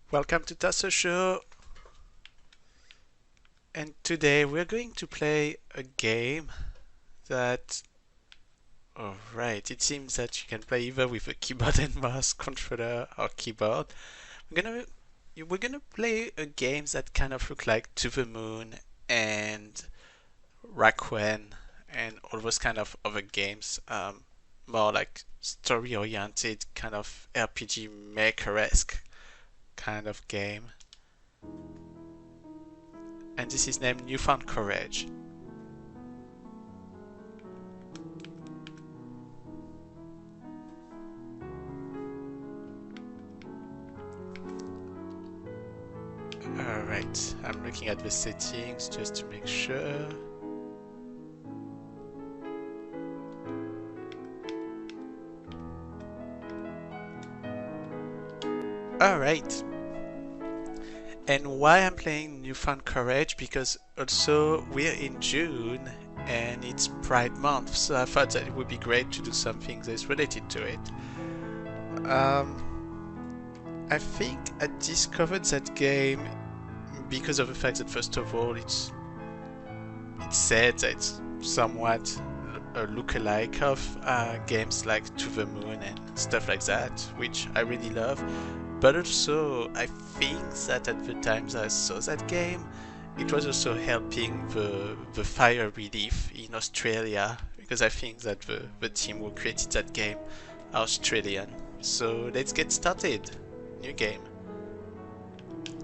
Welcome to Tasso Show, and today we're going to play a game that, alright, it seems that you can play either with a keyboard and mouse controller or keyboard. We're gonna we're gonna play a game that kind of look like To the Moon and Rakuen and all those kind of other games, more like story-oriented kind of RPG Maker-esque kind of game. And this is named Newfound Courage. Alright, I'm looking at the settings just to make sure. Alright. And why I'm playing Newfound Courage? Because also we're in June and it's Pride Month, so I thought that it would be great to do something that's related to it. I think I discovered that game because of the fact that first of all it's said that it's somewhat a lookalike of games like To the Moon and stuff like that, which I really love. But also, I think that at the time that I saw that game, it was also helping the fire relief in Australia, because I think that the team who created that game are Australian. So let's get started. New game.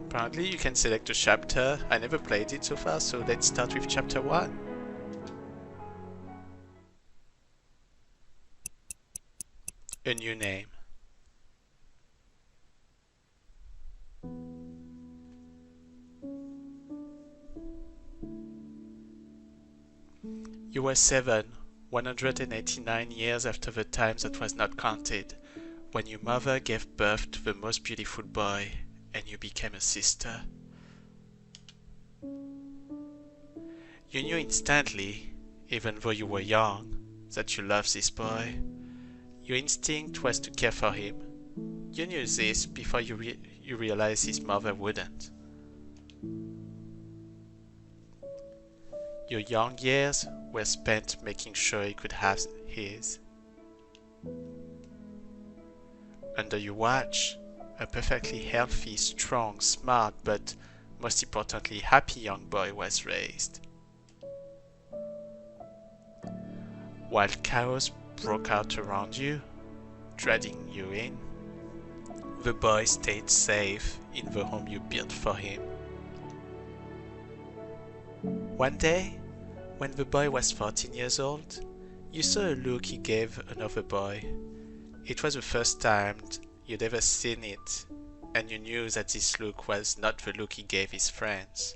Apparently you can select a chapter. I never played it so far, so let's start with chapter 1. A new name. You were 7, 189 years after the time that was not counted, when your mother gave birth to the most beautiful boy, and you became a sister. You knew instantly, even though you were young, that you loved this boy. Your instinct was to care for him. You knew this before you realized his mother wouldn't. Your young years were spent making sure he could have his. Under your watch, a perfectly healthy, strong, smart, but most importantly happy young boy was raised. While chaos broke out around you, dragging you in, the boy stayed safe in the home you built for him. One day, when the boy was 14 years old, you saw a look he gave another boy. It was the first time you'd ever seen it, and you knew that this look was not the look he gave his friends.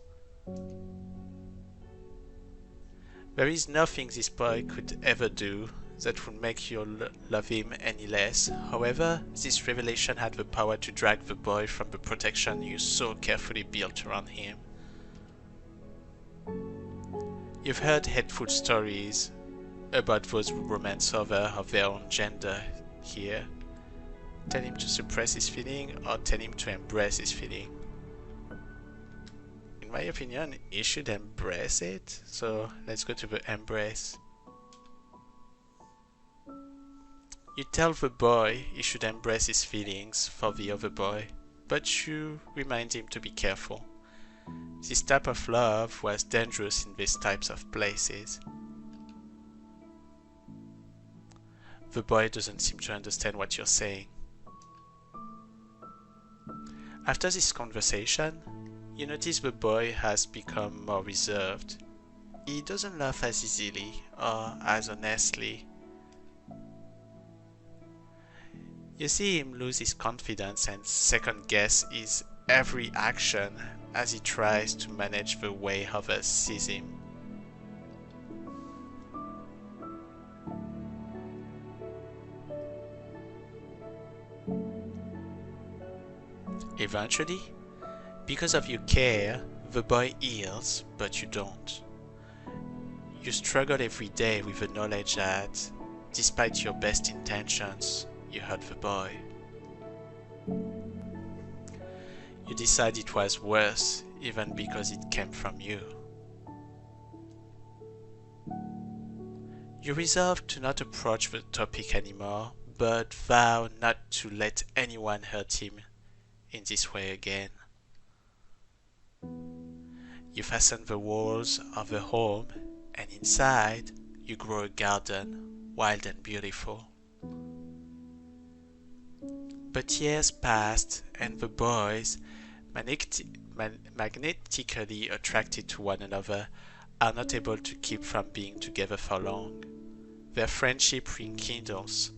There is nothing this boy could ever do that would make you love him any less. However, this revelation had the power to drag the boy from the protection you so carefully built around him. You've heard hateful stories about those who romance over of their own gender here. Tell him to suppress his feeling or tell him to embrace his feeling. In my opinion, he should embrace it, so let's go to the embrace. You tell the boy he should embrace his feelings for the other boy, but you remind him to be careful. This type of love was dangerous in these types of places. The boy doesn't seem to understand what you're saying. After this conversation, you notice the boy has become more reserved. He doesn't laugh as easily or as honestly. You see him lose his confidence and second guess his every action as he tries to manage the way others sees him. Eventually, because of your care, the boy heals, but you don't. You struggle every day with the knowledge that, despite your best intentions, you hurt the boy. decide it was worse even because it came from you. You resolve to not approach the topic anymore, but vow not to let anyone hurt him in this way again. You fasten the walls of the home, and inside you grow a garden, wild and beautiful. But years passed, and the boys, magnetically attracted to one another, are not able to keep from being together for long. Their friendship rekindles,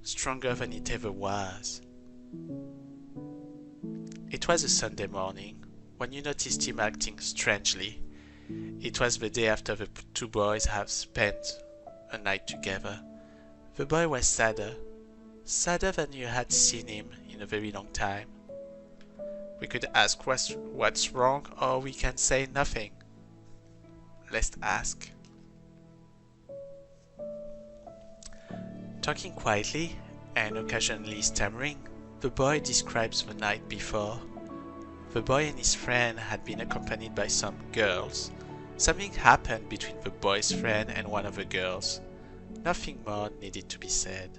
stronger than it ever was. It was a Sunday morning when you noticed him acting strangely. It was the day after the two boys had spent a night together. The boy was sadder than you had seen him in a very long time. We could ask what's wrong, or we can say nothing. Let's ask. Talking quietly and occasionally stammering, the boy describes the night before. The boy and his friend had been accompanied by some girls. Something happened between the boy's friend and one of the girls. Nothing more needed to be said.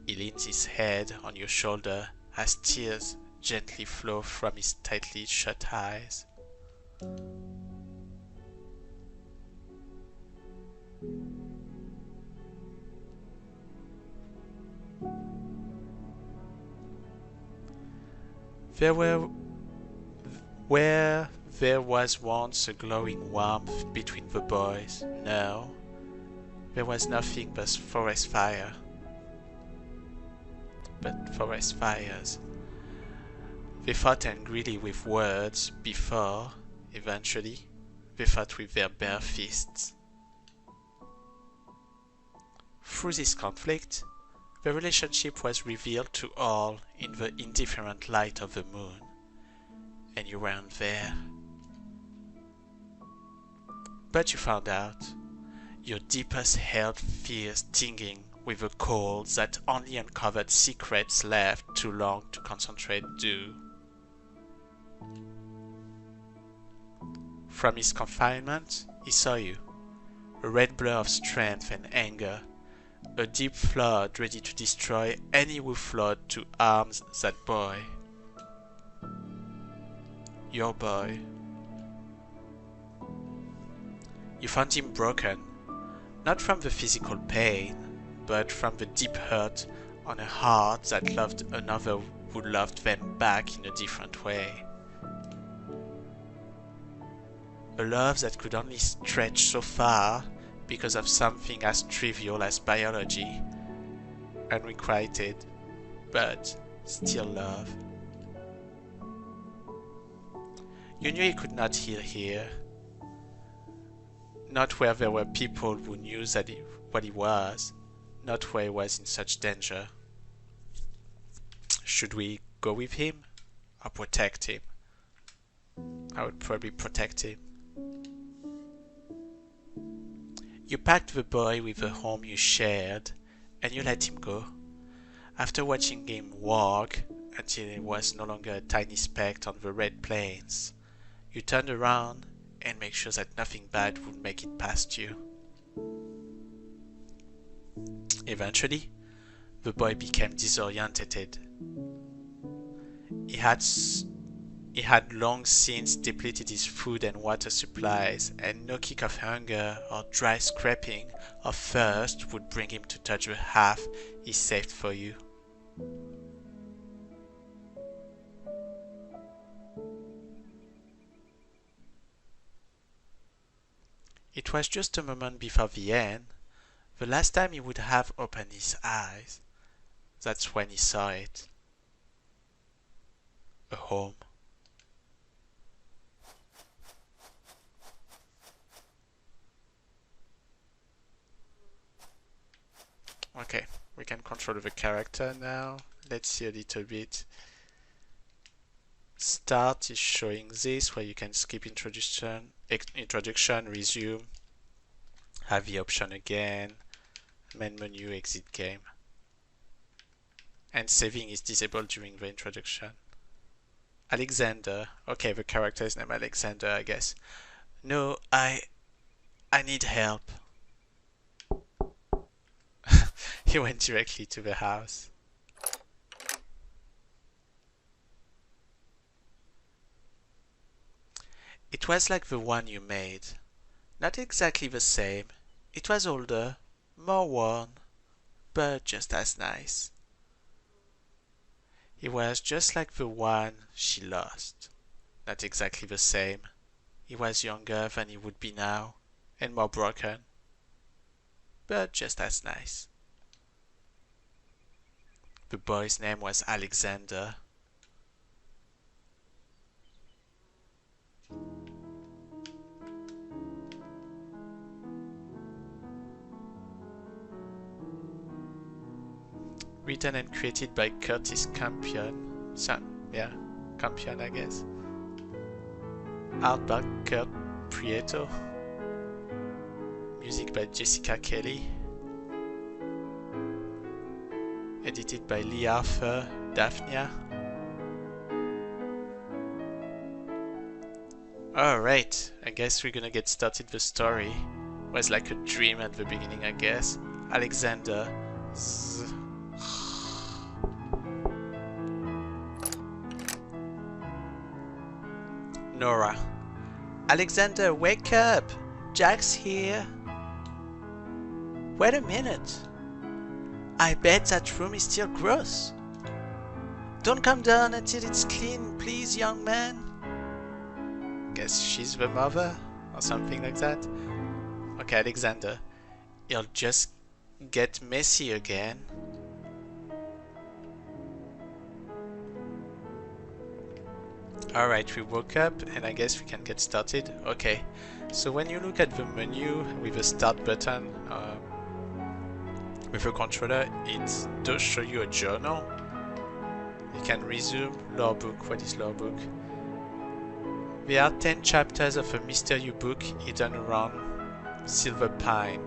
He leans his head on your shoulder as tears gently flow from his tightly shut eyes. Where there was once a glowing warmth between the boys, now there was nothing but forest fires. They fought angrily with words before, eventually, they fought with their bare fists. Through this conflict, the relationship was revealed to all in the indifferent light of the moon, and you weren't there. But you found out, your deepest held fears stinging with a cold that only uncovered secrets left too long to concentrate do. From his confinement, he saw you, a red blur of strength and anger, a deep flood ready to destroy any who flowed to arms that boy. Your boy. You found him broken, not from the physical pain, but from the deep hurt on a heart that loved another who loved them back in a different way. A love that could only stretch so far because of something as trivial as biology, unrequited, but still love. You knew he could not heal here, not where there were people who knew what he was, not where he was in such danger. Should we go with him or protect him? I would probably protect him. You packed the boy with the home you shared, and you let him go. After watching him walk until he was no longer a tiny speck on the red plains, you turned around and made sure that nothing bad would make it past you. Eventually, the boy became disoriented. He had long since depleted his food and water supplies, and no kick of hunger or dry scraping of thirst would bring him to touch the half he saved for you. It was just a moment before the end, the last time he would have opened his eyes. That's when he saw it. A home. Okay, we can control the character now. Let's see a little bit. Start is showing this, where you can skip introduction, resume, have the option again, main menu, exit game. And saving is disabled during the introduction. Alexander. Okay, the character is named Alexander, I guess. No, I need help. He went directly to the house. It was like the one you made. Not exactly the same. It was older, more worn, but just as nice. It was just like the one she lost. Not exactly the same. He was younger than he would be now, and more broken, but just as nice. The boy's name was Alexander. Written and created by Curtis Campion. Campion, I guess. Art by Kurt Prieto. Music by Jessica Kelly. Edited by Lee Arthur Daphnia. Alright, I guess we're gonna get started the story. It was like a dream at the beginning, I guess. Alexander. Nora. Alexander, wake up! Jack's here. Wait a minute. I bet that room is still gross. Don't come down until it's clean, please, young man. Guess she's the mother, or something like that. Okay, Alexander. You'll just get messy again. Alright, we woke up and I guess we can get started. Okay, so when you look at the menu with the start button with the controller, it does show you a journal. You can resume lore book. What is lore book? There are 10 chapters of a mystery book hidden around Silver Pine.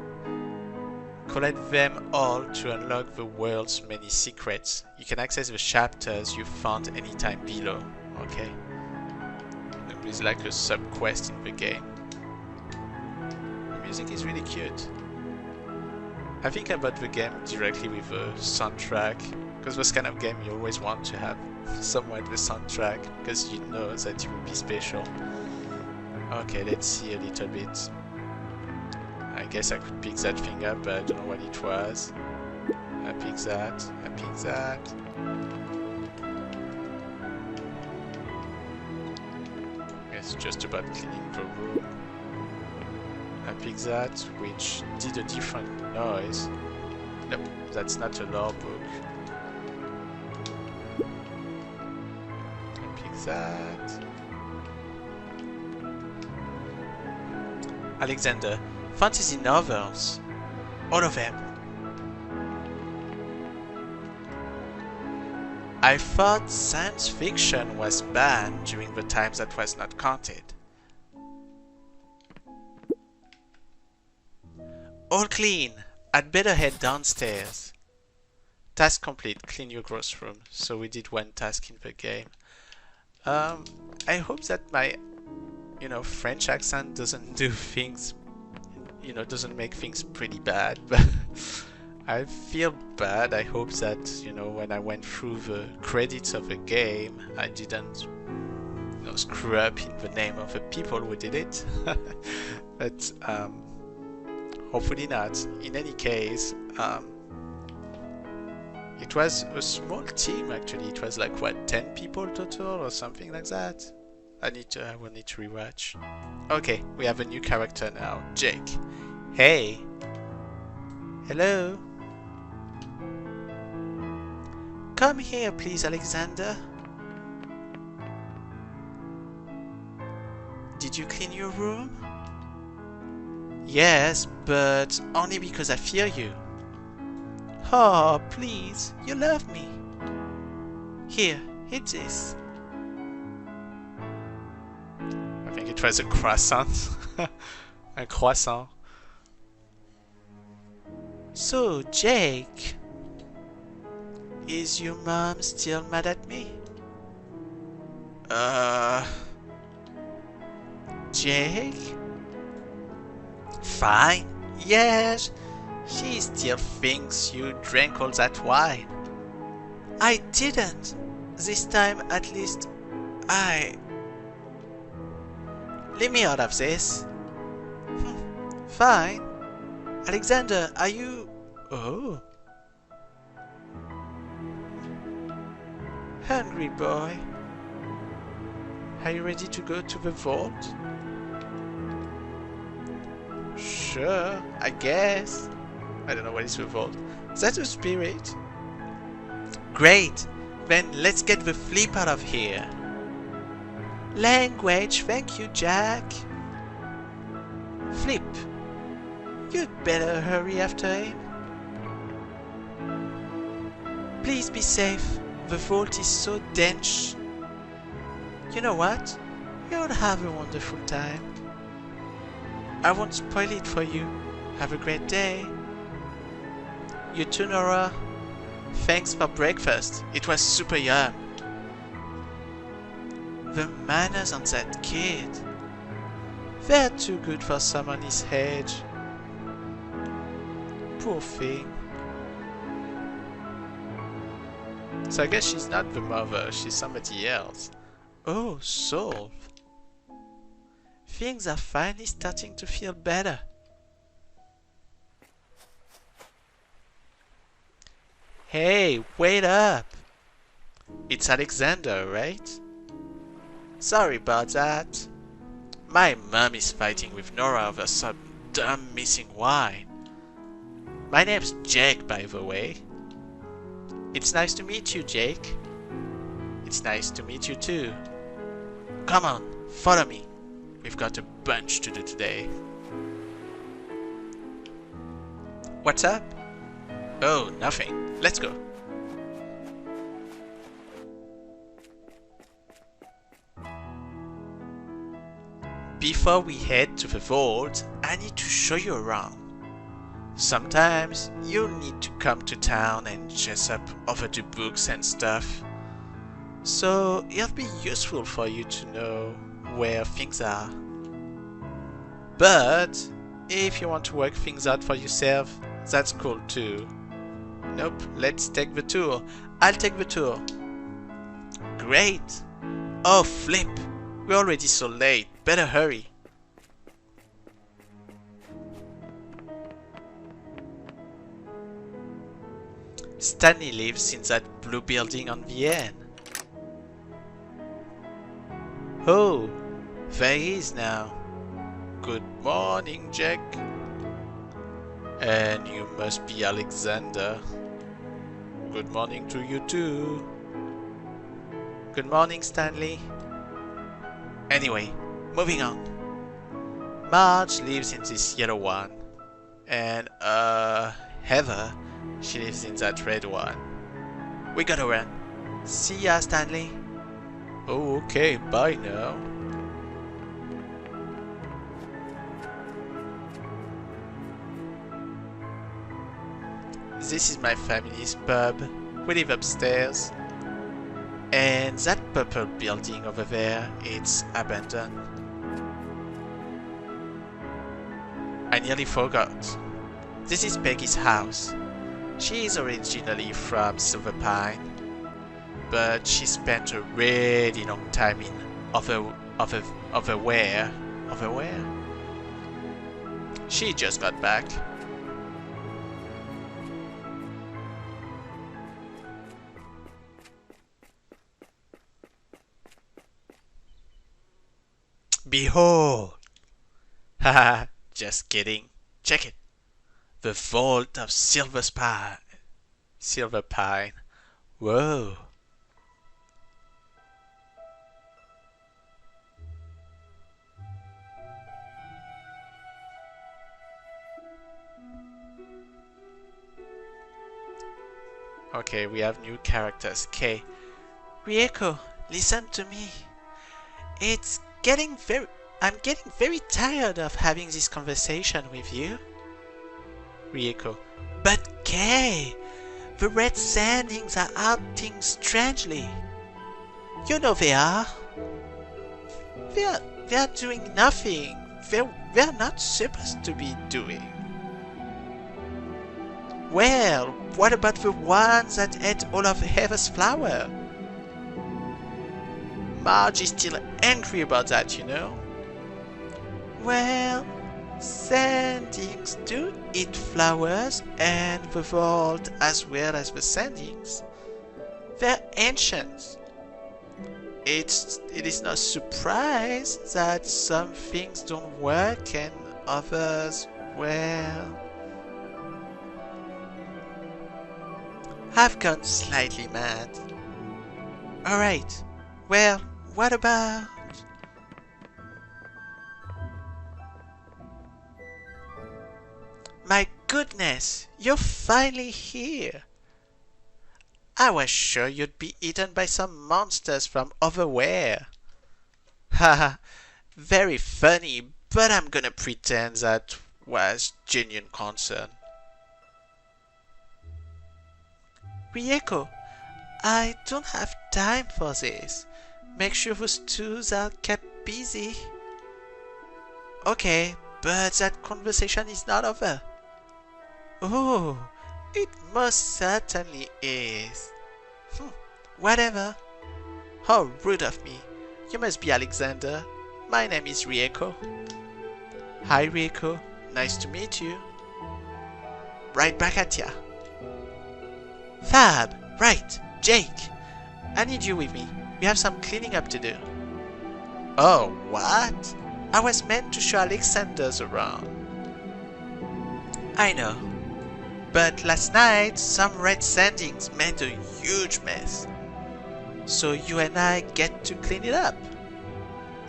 Collect them all to unlock the world's many secrets. You can access the chapters you found anytime below. Okay. There is like a sub-quest in the game. The music is really cute. I think I bought the game directly with a soundtrack, because this kind of game you always want to have somewhat the soundtrack, because you know that it will be special. Okay, let's see a little bit. I guess I could pick that thing up, but I don't know what it was. I pick that, I pick that. It's just about cleaning the room. I pick that, which did a different noise. Nope, that's not a lore book. I pick that. Alexander, fantasy novels. All of them. I thought science fiction was banned during the times that was not counted. All clean. I'd better head downstairs. Task complete. Clean your gross room. So we did one task in the game. I hope that my, French accent doesn't do things, doesn't make things pretty bad. But I feel bad. I hope that, when I went through the credits of the game, I didn't, screw up in the name of the people who did it. But, hopefully not. In any case, it was a small team actually. It was like, what, 10 people total or something like that? I will need to rewatch. Okay, we have a new character now, Jake. Hey! Hello? Come here, please, Alexander. Did you clean your room? Yes, but only because I fear you. Oh, please, you love me. Here, eat this. I think it was a croissant. A croissant. So, Jake, Is your mom still mad at me? Jake? Fine, yes. She still thinks you drank all that wine. I didn't. This time, at least, Leave me out of this. Fine. Alexander, are you... Oh. Hungry boy. Are you ready to go to the vault? Sure, I guess. I don't know what is the vault. Is that a spirit? Great! Then let's get the flip out of here. Language, thank you, Jack. Flip. You'd better hurry after him. Please be safe. The vault is so dense. You know what? You'll have a wonderful time. I won't spoil it for you. Have a great day. You too, Nora. Thanks for breakfast. It was super yum. The manners on that kid. They're too good for someone his age. Poor thing. So I guess she's not the mother, she's somebody else. Oh, solve. Things are finally starting to feel better. Hey, wait up! It's Alexander, right? Sorry about that. My mom is fighting with Nora over some dumb missing wine. My name's Jake, by the way. It's nice to meet you, Jake. It's nice to meet you too. Come on, follow me. We've got a bunch to do today. What's up? Oh, nothing. Let's go. Before we head to the vault, I need to show you around. Sometimes you'll need to come to town and chase up over the books and stuff. So it'll be useful for you to know where things are. But if you want to work things out for yourself, that's cool too. Nope, let's take the tour. I'll take the tour. Great! Oh, flip! We're already so late. Better hurry. Stanley lives in that blue building on the end. Oh, there he is now. Good morning, Jack. And you must be Alexander. Good morning to you too. Good morning, Stanley. Anyway, moving on. Marge lives in this yellow one. And, Heather, she lives in that red one. We gotta run. See ya, Stanley. Oh, okay, bye now. This is my family's pub. We live upstairs. And that purple building over there, it's abandoned. I nearly forgot. This is Peggy's house. She is originally from Silver Pine, but she spent a really long time in where? She just got back. Behold! Haha, just kidding. Check it. The Vault of Silver Pine. Whoa. Okay, we have new characters. Okay. Rieko, listen to me. I'm getting very tired of having this conversation with you. Rieko, but Kay, The red sandings are acting strangely. You know they are. They are doing nothing. They're not supposed to be doing. Well, what about the ones that ate all of Heather's flower? Marge is still angry about that, you know. Well, sandings do eat flowers and the vault as well as the sandings. They're ancient. It is no surprise that some things don't work and others, well, have gone slightly mad. Alright, well, what about... My goodness, you're finally here. I was sure you'd be eaten by some monsters from overwhere. Haha, very funny, but I'm gonna pretend that was genuine concern. Rieko, I don't have time for this. Make sure those twos are kept busy. Okay, but that conversation is not over. Oh, it most certainly is. Whatever. How rude of me. You must be Alexander. My name is Rieko. Hi Rieko, nice to meet you. Right back at ya. Fab, right, Jake. I need you with me. We have some cleaning up to do. Oh, what? I was meant to show Alexander's around. I know. But last night, some red sandings made a huge mess. So you and I get to clean it up.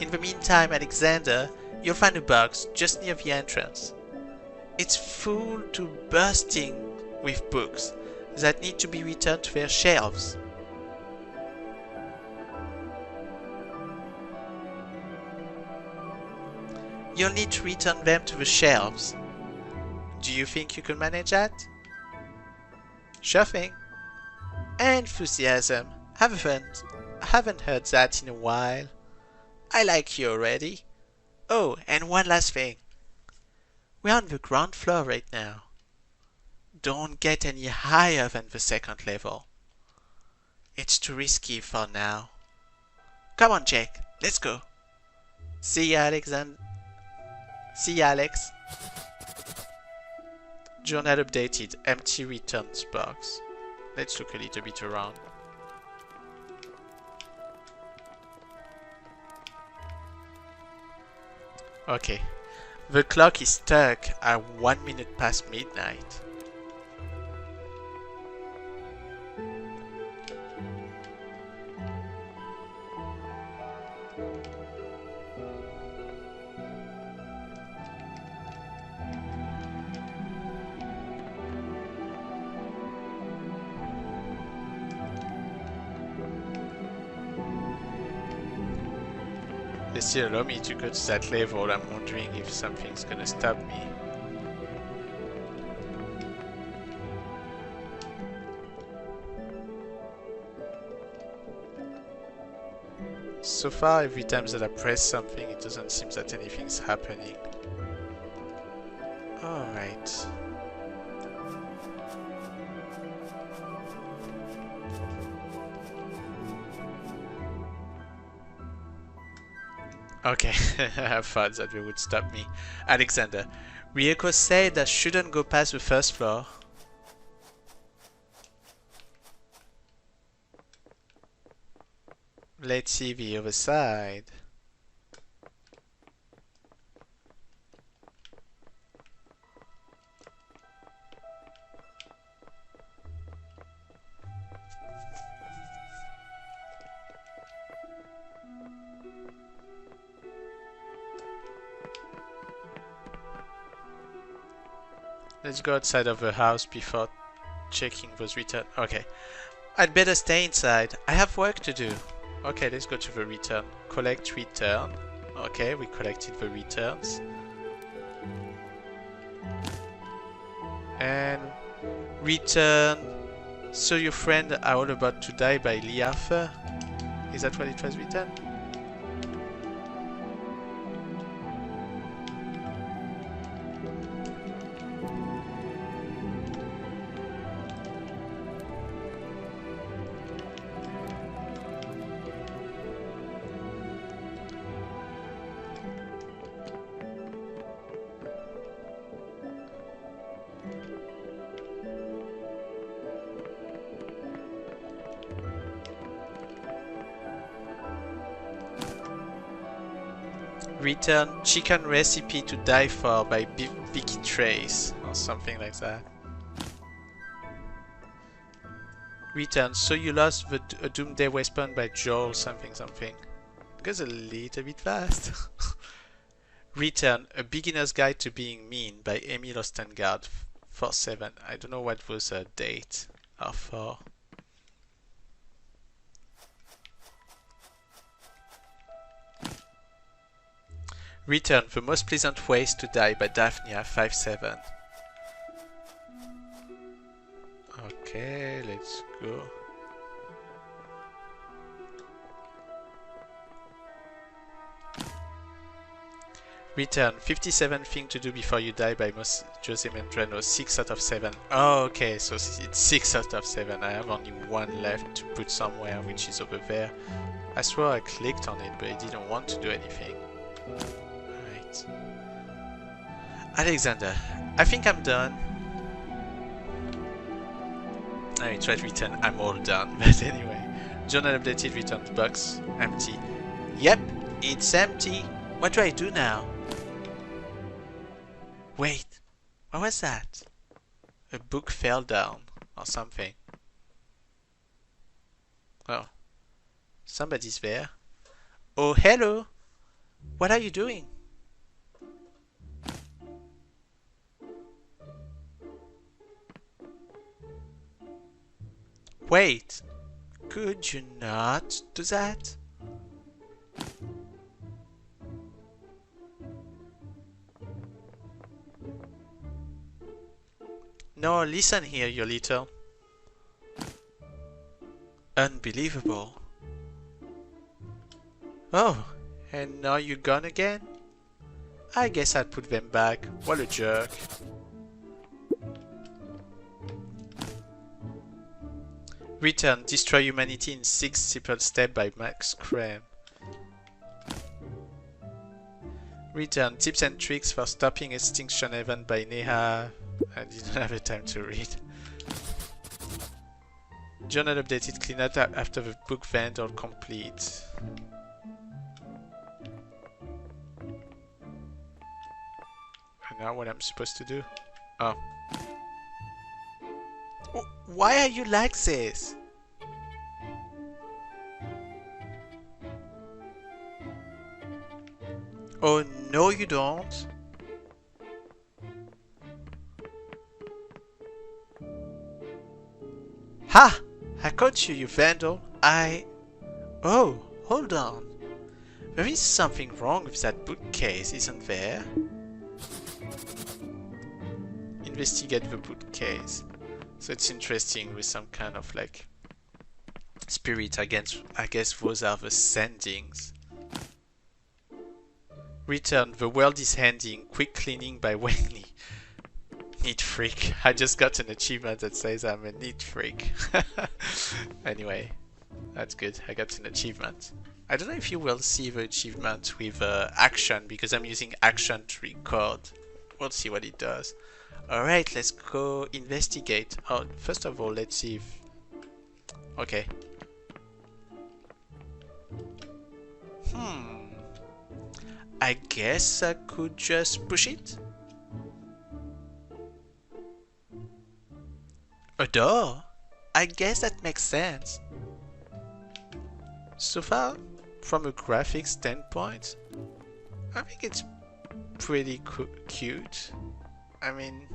In the meantime, Alexander, you'll find a box just near the entrance. It's full to bursting with books that need to be returned to their shelves. You'll need to return them to the shelves. Do you think you can manage that? Sure thing. Enthusiasm. Haven't heard that in a while. I like you already. Oh, and one last thing. We're on the ground floor right now. Don't get any higher than the second level. It's too risky for now. Come on, Jake. Let's go. See ya, Alexander. See ya, Alex. Journal updated. Empty returns box. Let's look a little bit around. Okay. The clock is stuck at 1 minute past midnight. They still allow me to go to that level. I'm wondering if something's gonna stop me. So far, every time that I press something, it doesn't seem that anything's happening. Alright. Okay, I thought that they would stop me. Alexander, Rieko said I shouldn't go past the first floor. Let's see the other side. Let's go outside of the house before checking those returns. Okay. I'd better stay inside. I have work to do. Okay, let's go to the return. Collect return. Okay, we collected the returns. And return So your friend are all about to die by Lee Arthur? Is that what it was written? Return chicken recipe to die for by Vicky Trace or something like that. Return so you lost a Doomsday Weapon by Joel something something. It goes a little bit fast. Return a beginner's guide to being mean by Amy Lostengard 47. I don't know what was her date or for. Return the most pleasant ways to die by Daphnia 57. Okay, let's go. Return 57 thing to do before you die by Jose Mandrano 6 out of 7. Oh, okay, so it's 6 out of 7. I have only one left to put somewhere, which is over there. I swear I clicked on it, but it didn't want to do anything. Alright. Alexander, I think I'm done. I tried return, I'm all done, but anyway. Journal updated, returned box, empty. Yep, it's empty. What do I do now? Wait, what was that? A book fell down, or something. Oh, somebody's there. Oh, hello! What are you doing? Wait, could you not do that? No, listen here, you little. Unbelievable. Oh, and now you're gone again? I guess I'll put them back. What a jerk. Return, destroy humanity in 6 simple steps by Max Crane. Return, tips and tricks for stopping extinction event by Neha. I didn't have the time to read. Journal updated, clean up after the book vandal complete. And now what I'm supposed to do? Oh. Oh, why are you like this? Oh no you don't. Ha! I caught you, you vandal. Oh, hold on. There is something wrong with that bookcase, isn't there? Investigate the bookcase. So it's interesting with some kind of like spirit. I guess those are the sendings. Return. The world is ending. Quick cleaning by Wendy. Neat freak. I just got an achievement that says I'm a neat freak. Anyway, that's good. I got an achievement. I don't know if you will see the achievement with action because I'm using action to record. We'll see what it does. Alright, let's go investigate. Oh, first of all, let's see if... Okay. I guess I could just push it? A door? I guess that makes sense. So far, from a graphics standpoint, I think it's pretty cute. I mean,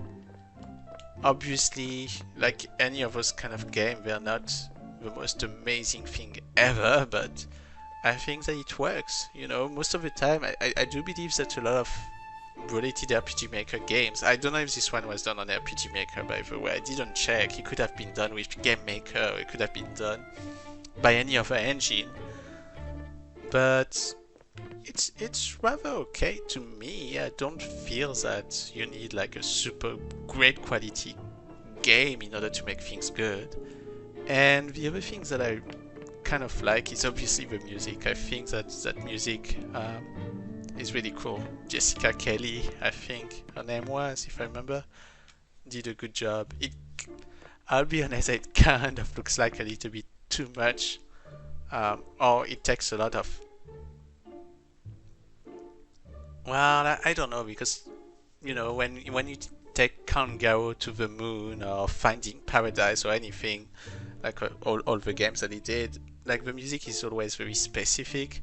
obviously, like any of those kind of games, they're not the most amazing thing ever, but I think that it works. You know, most of the time, I do believe that a lot of related RPG Maker games. I don't know if this one was done on RPG Maker, by the way. I didn't check. It could have been done with Game Maker, or it could have been done by any other engine. But it's rather okay to me. I don't feel that you need like a super great quality game in order to make things good. And the other things that I kind of like is obviously the music. I think that music is really cool. Jessica Kelly, I think her name was, if I remember, did a good job. I'll be honest, it kind of looks like a little bit too much, or it takes a lot of. Well, I don't know, because when you take Kangao to the Moon or Finding Paradise or anything, like all the games that he did, like the music is always very specific.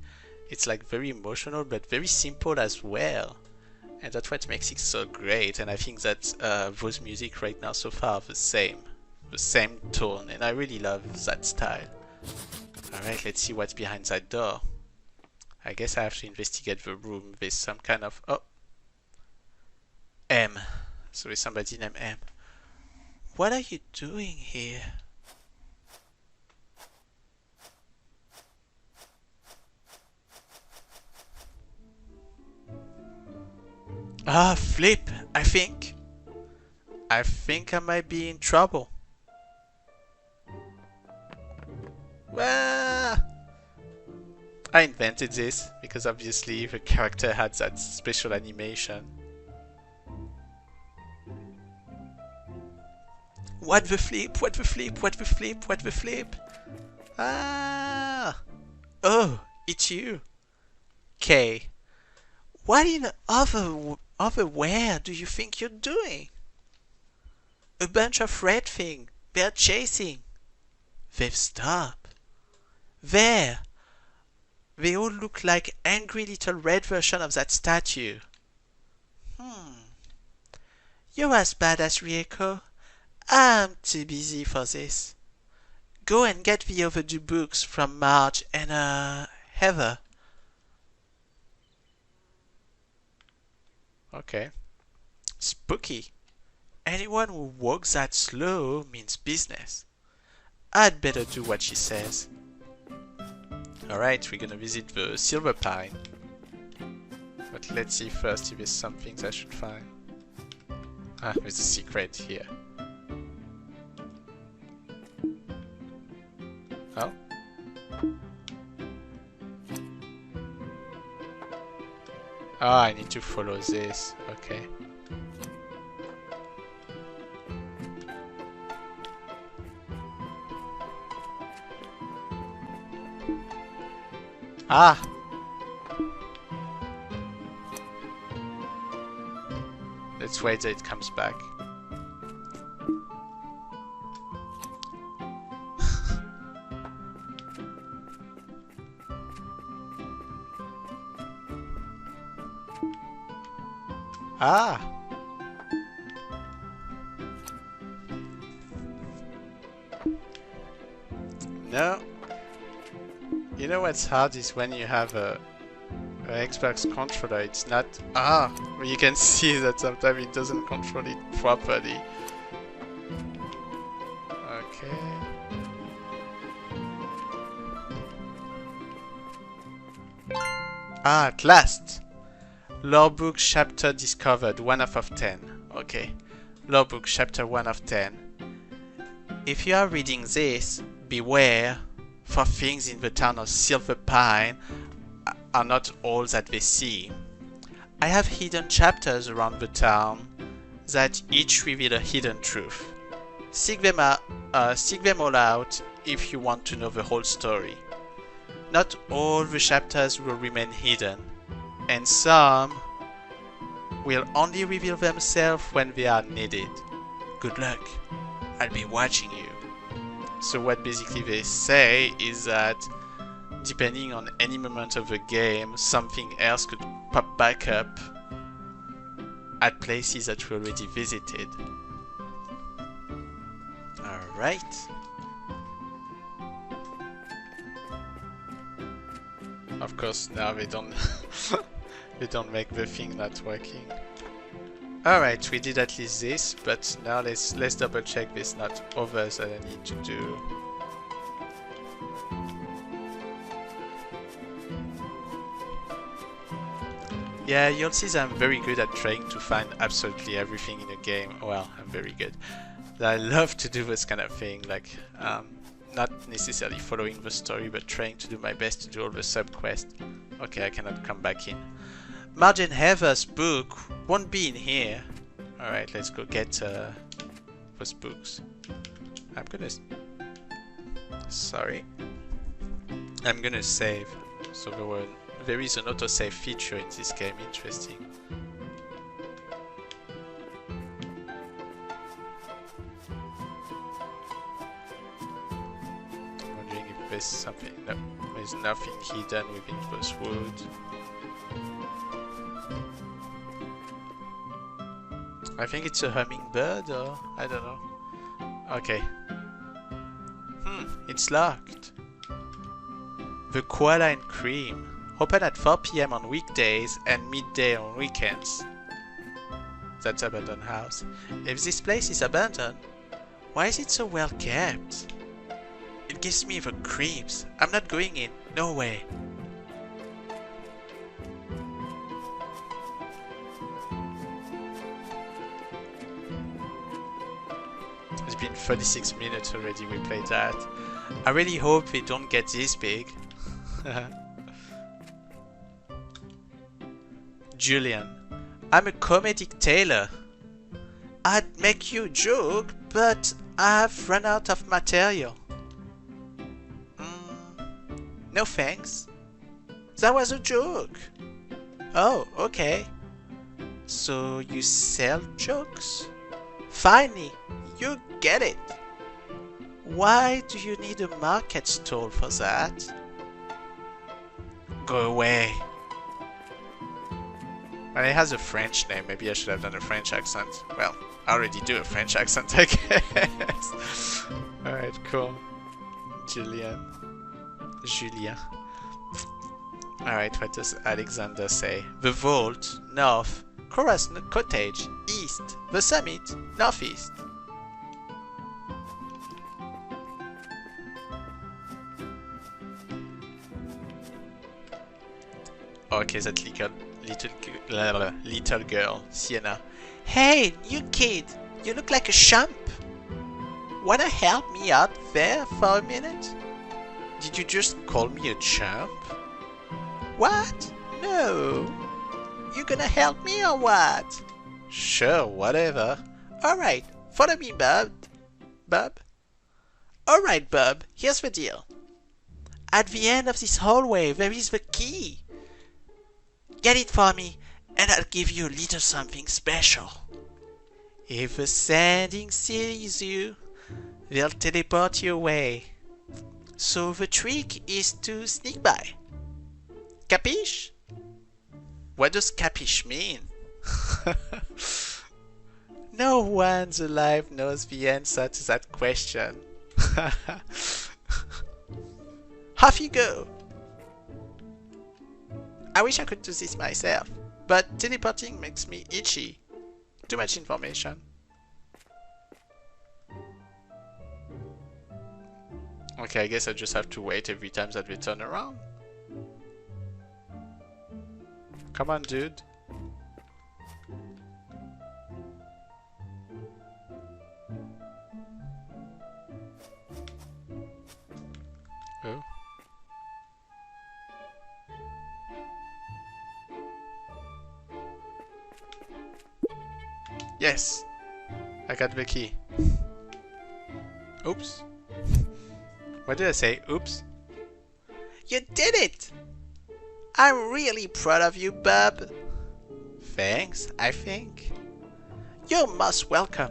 It's like very emotional, but very simple as well, and that's what makes it so great. And I think that those music right now so far are the same tone, and I really love that style. Alright, let's see what's behind that door. I guess I have to investigate the room. There's some kind of M. So there's somebody named M. What are you doing here? Flip, I think I might be in trouble. Well, I invented this because obviously the character had that special animation. What the flip? What the flip? What the flip? What the flip? Ah! Oh, it's you. K. What in the other where do you think you're doing? A bunch of red things. They're chasing. They've stopped. There. They all look like angry little red version of that statue. You're as bad as Rieko. I'm too busy for this. Go and get the overdue books from Marge and Heather. Okay. Spooky. Anyone who walks that slow means business. I'd better do what she says. Alright, we're gonna visit the Silver Pine. But let's see first if there's some things I should find. Ah, there's a secret here. Oh? Oh, I need to follow this. Okay. Ah! Let's wait till it comes back. Ah! No. You know what's hard is when you have a Xbox controller, it's not... Ah! You can see that sometimes it doesn't control it properly. Okay. Ah, at last! Lore book chapter discovered, 1 out of 10. Okay. Lore book chapter 1 of 10. If you are reading this, beware, for things in the town of Silver Pine are not all that they seem. I have hidden chapters around the town that each reveal a hidden truth. Seek them all out if you want to know the whole story. Not all the chapters will remain hidden, and some will only reveal themselves when they are needed. Good luck. I'll be watching you. So what basically they say is that depending on any moment of the game, something else could pop back up at places that we already visited. Alright. Of course now they don't they don't make the thing not working. Alright, we did at least this, but now let's double check there's not others that I need to do. Yeah, you'll see that I'm very good at trying to find absolutely everything in a game. Well, I'm very good. I love to do this kind of thing, like not necessarily following the story, but trying to do my best to do all the sub-quests. Okay, I cannot come back in. Margin Heather's book won't be in here. Alright, let's go get those books. I'm gonna... Sorry. I'm gonna save. So there is an autosave feature in this game. Interesting. I'm wondering if there's something... No, there's nothing hidden within those woods. I think it's a hummingbird, or I don't know. Okay. It's locked. The Koala and Cream. Open at 4 PM on weekdays and midday on weekends. That's abandoned house. If this place is abandoned, why is it so well kept? It gives me the creeps. I'm not going in. No way. It's been 36 minutes already we played that. I really hope they don't get this big. Julian. I'm a comedic tailor. I'd make you a joke, but I've run out of material. No thanks. That was a joke. Oh, okay. So you sell jokes? Finally, you get it. Why do you need a market stall for that? Go away. Well, it has a French name. Maybe I should have done a French accent. Well, I already do a French accent, I guess. Alright, cool. Julien. Alright, what does Alexander say? The Vault, North. Cora's Cottage, East. The Summit, Northeast. Okay, that little girl, Sienna. Hey, you kid! You look like a champ! Wanna help me out there for a minute? Did you just call me a champ? What? No! You gonna help me or what? Sure, whatever. Alright, follow me, Bub. Alright, Bub, here's the deal. At the end of this hallway, there is the key. Get it for me, and I'll give you a little something special. If the sending sees you, they'll teleport you away. So the trick is to sneak by. Capiche? What does capiche mean? No one alive knows the answer to that question. Off you go! I wish I could do this myself, but teleporting makes me itchy. Too much information. Okay, I guess I just have to wait every time that we turn around. Come on, dude. Oh. Yes! I got the key. Oops. What did I say? Oops. You did it! I'm really proud of you, Bub. Thanks, I think. You're most welcome.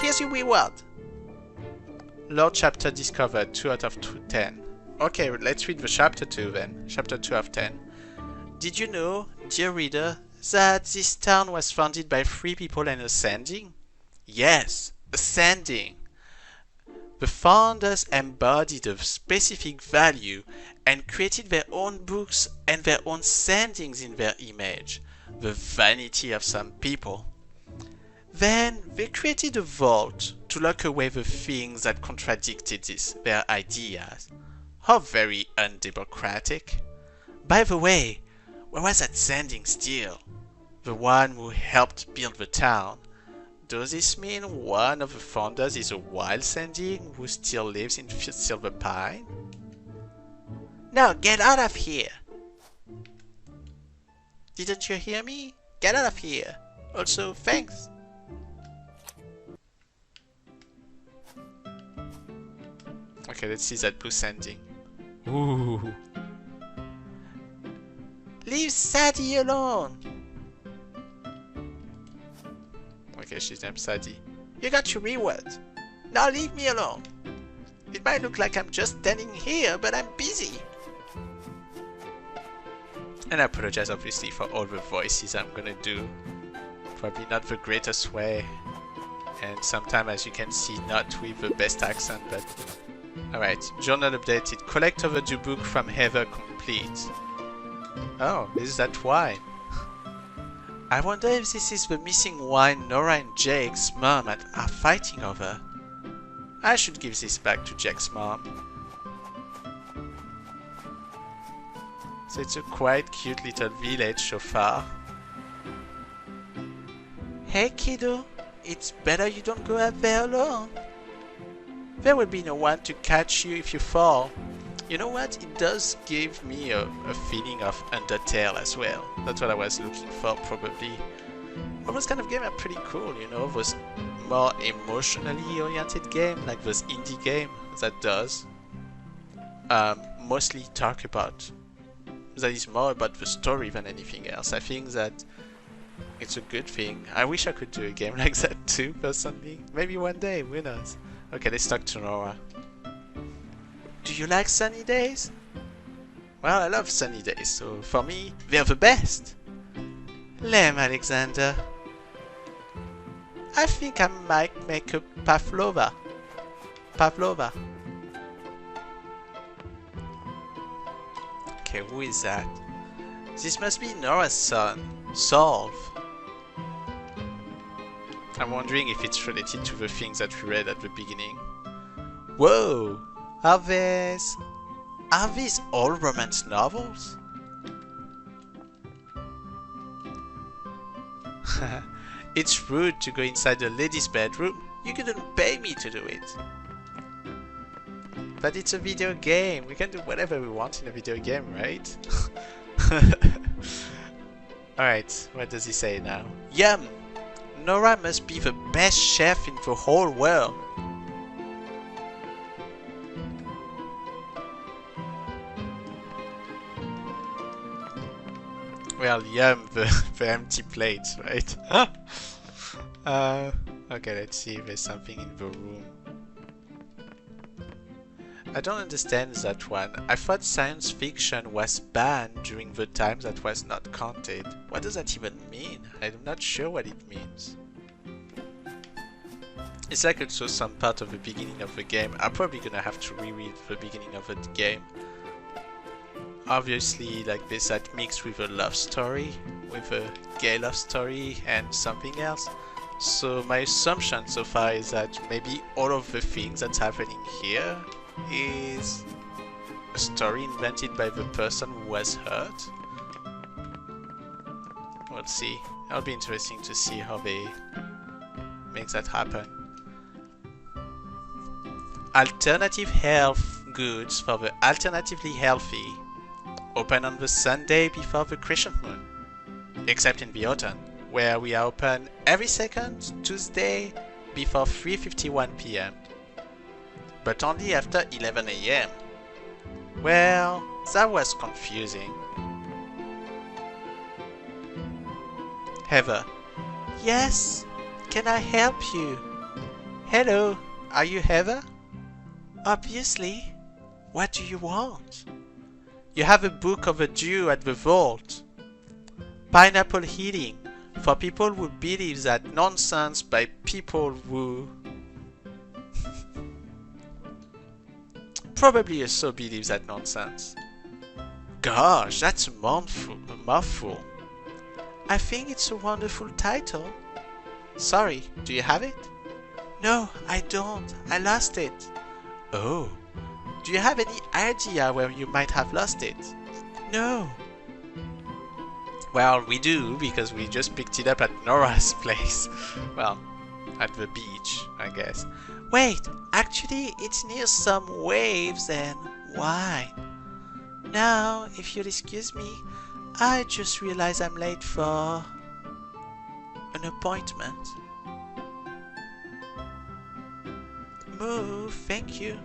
Here's your reward. Lord chapter discovered, 2 out of 10. Okay, let's read the chapter 2 then. Chapter 2 of 10. Did you know, dear reader, that this town was founded by 3 people and ascending? Yes, ascending. The founders embodied a specific value and created their own books and their own sendings in their image. the vanity of some people. Then they created a vault to lock away the things that contradicted their ideas. How very undemocratic. By the way, where was that Sanding still? The one who helped build the town. Does this mean one of the founders is a wild Sanding who still lives in Silver Pine? Now get out of here! Didn't you hear me? Get out of here! Also, thanks! Okay, let's see that blue Sanding. Ooh! Leave Sadie alone! Okay, she's named Sadie. You got your rewards. Now leave me alone. It might look like I'm just standing here, but I'm busy. And I apologize obviously for all the voices I'm gonna do. Probably not the greatest way. And sometimes, as you can see, not with the best accent, but... Alright, journal updated. Collect overdue book from Heather complete. Oh, is that wine? I wonder if this is the missing wine Nora and Jake's mom are fighting over. I should give this back to Jake's mom. So it's a quite cute little village so far. Hey kiddo, it's better you don't go out there alone. There will be no one to catch you if you fall. You know what? It does give me a feeling of Undertale as well. That's what I was looking for, probably. All those kind of games are pretty cool, you know, those more emotionally oriented games, like those indie games that does mostly talk about, that is more about the story than anything else. I think that it's a good thing. I wish I could do a game like that too, personally. Maybe one day, who knows? Okay, let's talk to Nora. Do you like sunny days? Well, I love sunny days, so for me, they're the best. Lame, Alexander. I think I might make a pavlova. Pavlova. Okay, who is that? This must be Nora's son, Solve. I'm wondering if it's related to the things that we read at the beginning. Whoa! Are these all romance novels? It's rude to go inside a lady's bedroom. You couldn't pay me to do it. But it's a video game. We can do whatever we want in a video game, right? Alright, what does he say now? Yum! Nora must be the best chef in the whole world. Well, yum, the empty plate, right? Okay, let's see if there's something in the room. I don't understand that one. I thought science fiction was banned during the time that was not counted. What does that even mean? I'm not sure what it means. It's like also some part of the beginning of the game. I'm probably gonna have to reread the beginning of the game. Obviously, like this, that mixed with a love story, with a gay love story and something else. So my assumption so far is that maybe all of the things that's happening here is a story invented by the person who was hurt. We'll see. It'll be interesting to see how they make that happen. Alternative health goods for the alternatively healthy. Open on the Sunday before the crescent moon. Except in the autumn, where we are open every second Tuesday before 3:51 PM. But only after 11 AM. Well, that was confusing. Heather. Yes, can I help you? Hello, are you Heather? Obviously. What do you want? You have a book overdue at the vault. Pineapple healing, for people who believe that nonsense by people who probably also believes that nonsense. Gosh, that's a mouthful. I think it's a wonderful title. Sorry, do you have it? No, I don't. I lost it. Oh. Do you have any idea where you might have lost it? No. Well, we do, because we just picked it up at Nora's place. Well, at the beach, I guess. Wait, actually, it's near some waves and why? Now, if you'll excuse me, I just realized I'm late for an appointment. Move, thank you.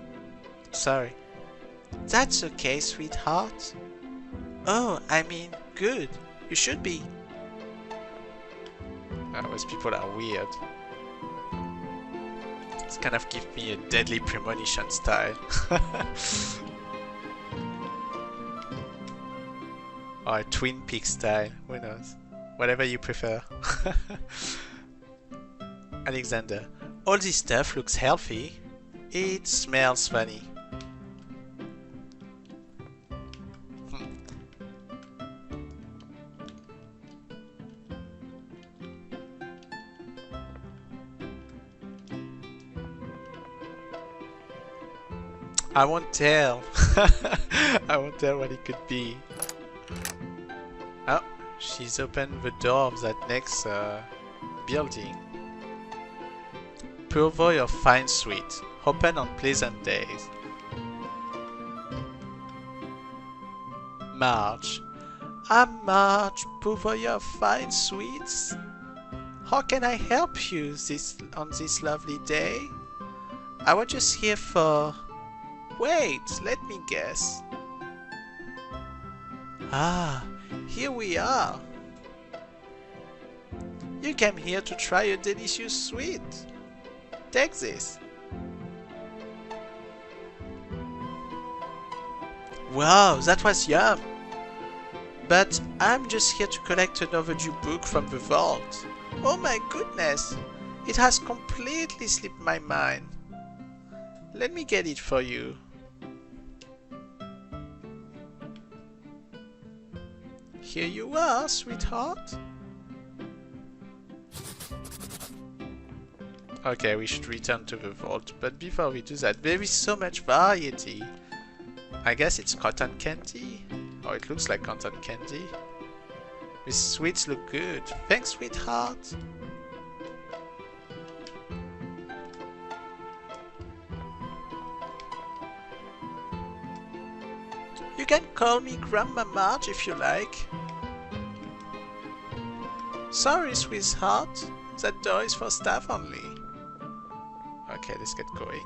Sorry. That's okay, sweetheart. Oh, I mean, good. You should be. Those people are weird. It's kind of give me a Deadly Premonition style. Or a Twin Peaks style, who knows? Whatever you prefer. Alexander, all this stuff looks healthy. It smells funny. I won't tell. I won't tell what it could be. Oh, she's opened the door of that next building. Purvoy of Fine Sweet. Open on pleasant days. March. I'm March, Purvoy of Fine Sweets. How can I help you on this lovely day? I was just here for... Wait, let me guess. Ah, here we are. You came here to try a delicious sweet. Take this. Wow, that was yum. But I'm just here to collect an overdue book from the vault. Oh my goodness, it has completely slipped my mind. Let me get it for you. Here you are, sweetheart. Okay, we should return to the vault, but before we do that, there is so much variety. I guess it's cotton candy? Oh, it looks like cotton candy. These sweets look good. Thanks, sweetheart. You can call me Grandma Marge if you like. Sorry, sweetheart. That door is for staff only. Okay, let's get going.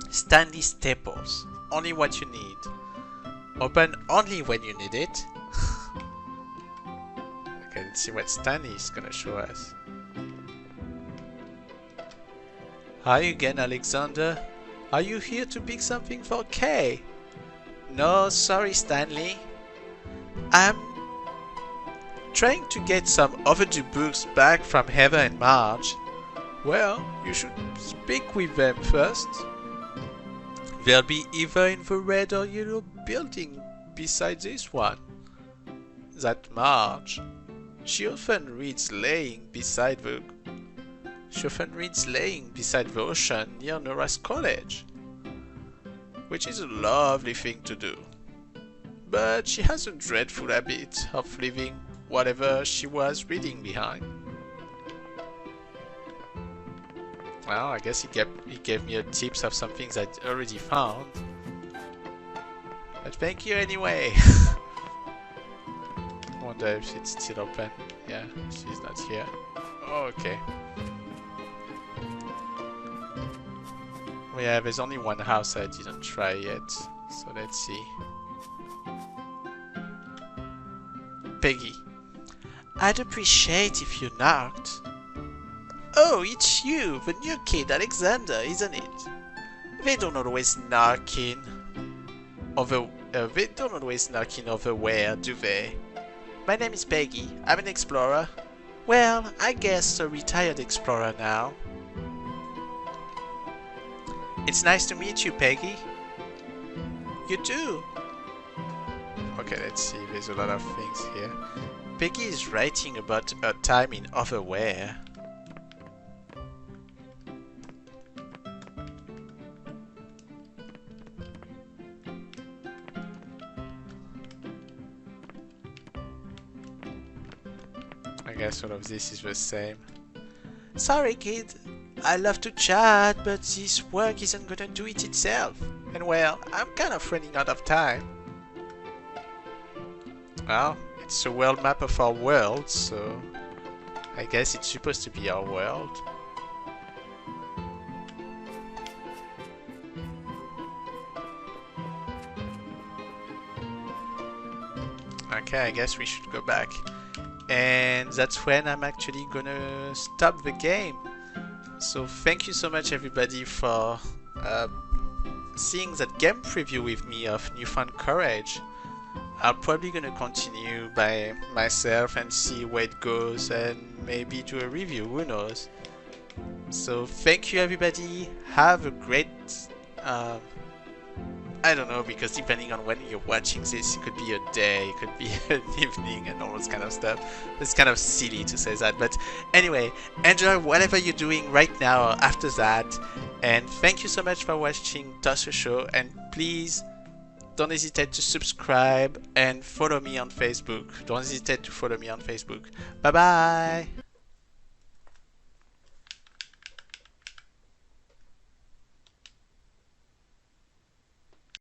Stanley Staples. Only what you need. Open only when you need it. Okay, let's see what Stanley is gonna show us. Hi again, Alexander. Are you here to pick something for Kay? No, sorry, Stanley. I'm trying to get some overdue books back from Heather and Marge. Well, you should speak with them first. They'll be either in the red or yellow building beside this one. That Marge. She often reads laying beside the ocean near Nora's college, which is a lovely thing to do. But she has a dreadful habit of leaving whatever she was reading behind. Well, I guess he gave me a tips of some things I'd already found. But thank you anyway. I wonder if it's still open. Yeah, she's not here. Oh, okay. Oh yeah, there's only one house I didn't try yet. So let's see. Peggy. I'd appreciate if you knocked. Oh, it's you, the new kid, Alexander, isn't it? They don't always knock in over where, do they? My name is Peggy. I'm an explorer. Well, I guess a retired explorer now. It's nice to meet you, Peggy. You too. Okay, let's see. There's a lot of things here. Peggy is writing about her time in Otherware. I guess all of this is the same. Sorry, kid. I love to chat, but this work isn't gonna do it itself. And well, I'm kind of running out of time. Well, it's a world map of our world, so I guess it's supposed to be our world. Okay, I guess we should go back. And that's when I'm actually gonna stop the game. So thank you so much everybody for seeing that game preview with me of Newfound Courage. I'm probably gonna continue by myself and see where it goes and maybe do a review, who knows. So thank you everybody, have a great I don't know, because depending on when you're watching this, it could be a day, it could be an evening and all this kind of stuff. It's kind of silly to say that, but anyway, enjoy whatever you're doing right now or after that, and thank you so much for watching Tosser Show, and please don't hesitate to subscribe and follow me on Facebook. Don't hesitate to follow me on Facebook. Bye bye!